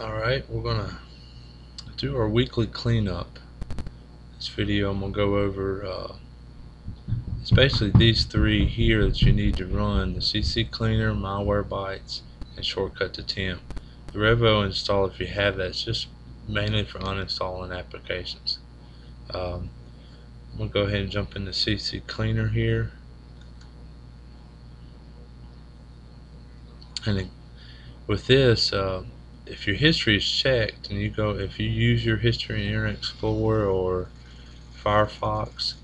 Alright, we're gonna do our weekly cleanup. This video I'm gonna go over it's basically these three here that you need to run: the CC Cleaner, Malwarebytes, and Shortcut to Temp. The Revo install, if you have that, it's just mainly for uninstalling applications. I'm gonna go ahead and jump into CC Cleaner here, and with this, if your history is checked and if you use your history in Internet Explorer or Firefox,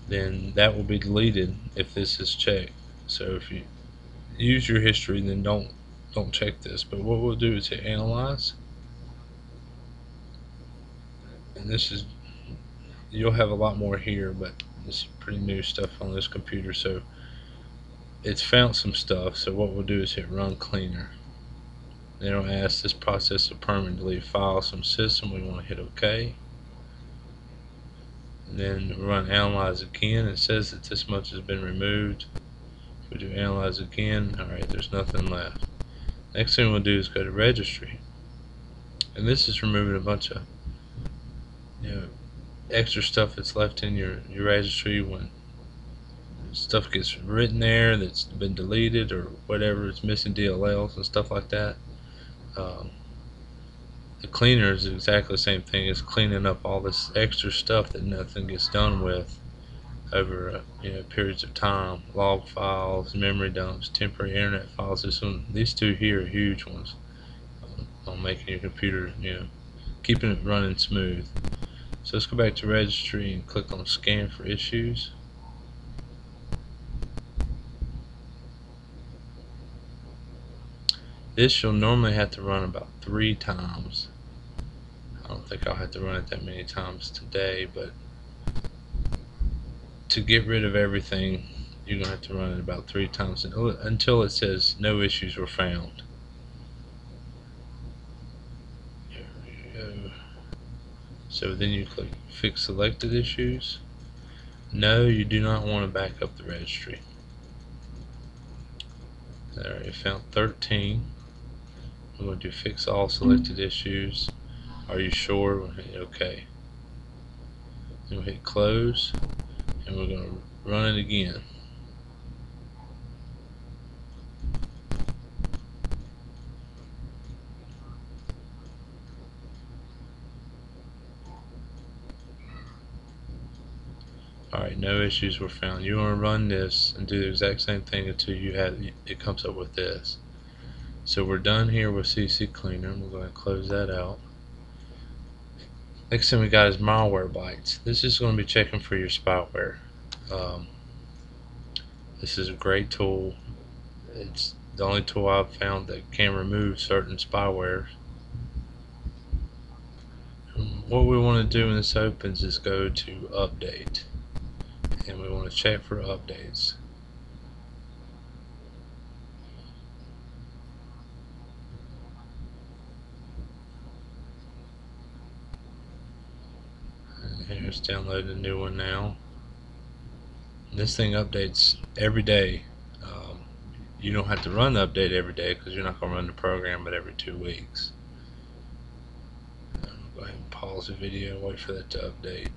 then that will be deleted if this is checked. So if you use your history, then don't check this. But what we'll do is hit Analyze, and you'll have a lot more here, but this is pretty new stuff on this computer, so it's found some stuff. So what we'll do is hit Run Cleaner. Then it'll ask this process of permanent delete files from system. We want to hit OK, and then run Analyze again. It says that this much has been removed. We do Analyze again. Alright, there's nothing left. Next thing we'll do is go to Registry, and this is removing a bunch of extra stuff that's left in your registry when stuff gets written there that's been deleted or whatever. It's missing DLLs and stuff like that. The cleaner is exactly the same thing as cleaning up all this extra stuff that nothing gets done with over periods of time. Log files, memory dumps, temporary internet files. These two here are huge ones on making your computer, keeping it running smooth. So let's go back to Registry and click on Scan for Issues. This you'll normally have to run about 3 times. I don't think I'll have to run it that many times today, but to get rid of everything, you're going to have to run it about 3 times until it says no issues were found. There we go. So then you click Fix Selected Issues. No, you do not want to back up the registry. There, you found 13. I'm going to do Fix All Selected Issues. Are you sure? We'll hit OK. Then we'll hit Close, and we're going to run it again. Alright, no issues were found. You want to run this and do the exact same thing until it comes up with this. So we're done here with CC Cleaner. We're going to close that out. Next thing we got is Malwarebytes. This is going to be checking for your spyware. This is a great tool. It's the only tool I've found that can remove certain spyware. What we want to do when this opens is go to Update, and we want to check for updates. And here's downloading a new one now. And this thing updates every day. You don't have to run the update every day because you're not going to run the program, but every 2 weeks. Go ahead and pause the video and wait for that to update.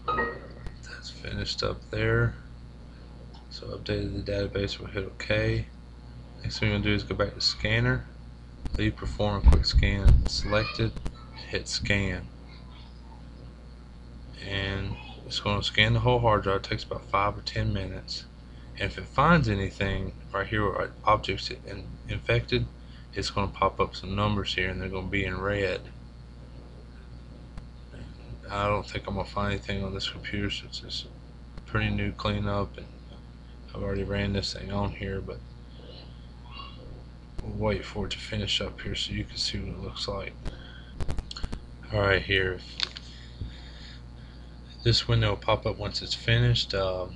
That's finished up there. So updated the database, we'll hit OK. Next thing we're going to do is go back to Scanner, leave Perform a quick scan, select it, hit Scan. And it's going to scan the whole hard drive. It takes about 5 or 10 minutes. And if it finds anything right here where objects infected, it's going to pop up some numbers here, and they're going to be in red. I don't think I'm going to find anything on this computer since it's a pretty new cleanup, and I've already ran this thing on here, but we'll wait for it to finish up here so you can see what it looks like. Alright, here. This window will pop up once it's finished. Of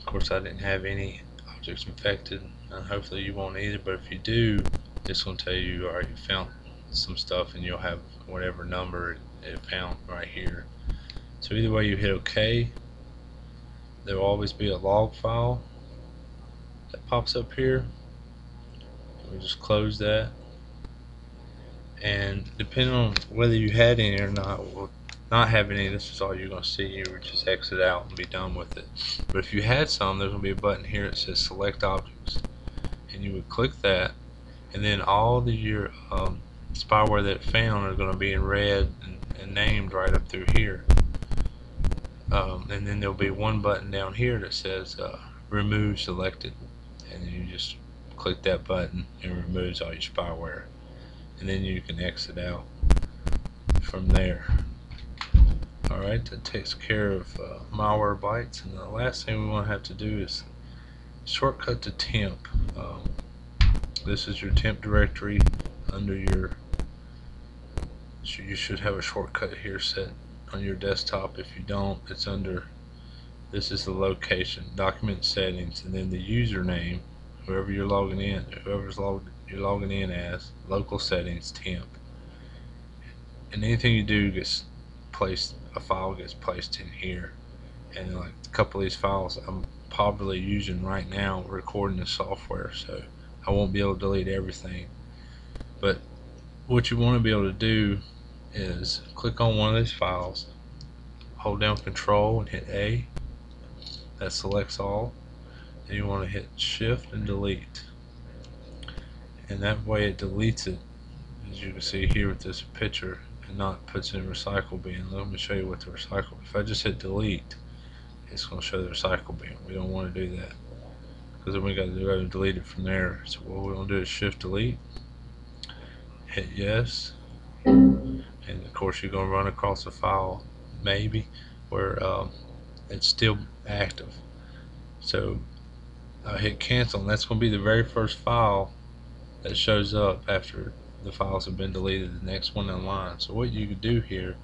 course, I didn't have any objects infected, and hopefully you won't either, but if you do, it's going to tell you, alright, you found some stuff, and you'll have whatever number it found right here. So either way, you hit OK. There will always be a log file that pops up here. We just close that, and depending on whether you had any or not, or not have any, this is all you're going to see. You would just exit out and be done with it. But if you had some, there's going to be a button here that says select objects, and you would click that, and then all the your spyware that it found are going to be in red and named right up through here. And then there'll be one button down here that says remove selected, and you just click that button and it removes all your spyware, and then you can exit out from there. Alright, that takes care of Malwarebytes, and the last thing we want to have to do is shortcut to temp. This is your temp directory under your, you should have a shortcut here set on your desktop. If you don't, it's under, this is the location, document settings, and then the username, whoever you're logging in, you're logging in as, local settings, temp. And anything you do gets placed, a file gets placed in here. And like a couple of these files I'm probably using right now recording the software, so I won't be able to delete everything. But what you want to be able to do is click on one of these files, hold down Control and hit A, that selects all, and you want to hit Shift and delete, and that way it deletes it, as you can see here with this picture, and not puts it in recycle bin. Let me show you what the recycle, if I just hit delete, it's going to show the recycle bin. We don't want to do that, because then we got to go and delete it from there. So what we're going to do is Shift delete, hit yes, and of course you're going to run across a file maybe where it's still active. So I hit cancel, and that's going to be the very first file that shows up after the files have been deleted, the next one in line. So what you could do here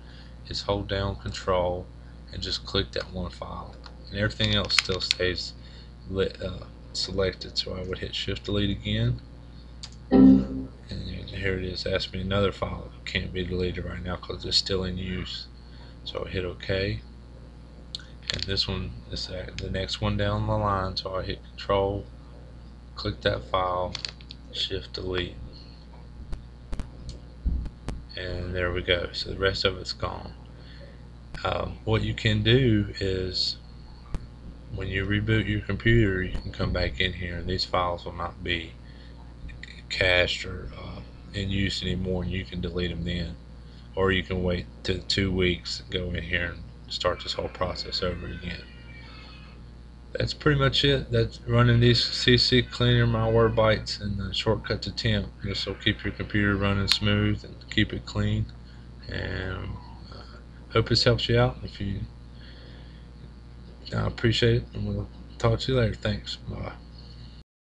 is hold down Control and just click that one file, and everything else still stays selected. So I would hit Shift delete again, and here it is, ask me another file that can't be deleted right now because it's still in use. So I hit OK, and this one is the next one down the line, so I hit Control, click that file, Shift delete, and there we go. So the rest of it's gone. What you can do is when you reboot your computer, you can come back in here and these files will not be cached or in use anymore, and you can delete them then, or you can wait to 2 weeks and go in here and start this whole process over again. That's pretty much it. That's running these CC Cleaner Malwarebytes and the shortcut to temp. This will keep your computer running smooth and keep it clean. And hope this helps you out. If you, I appreciate it, and we'll talk to you later. Thanks. Bye.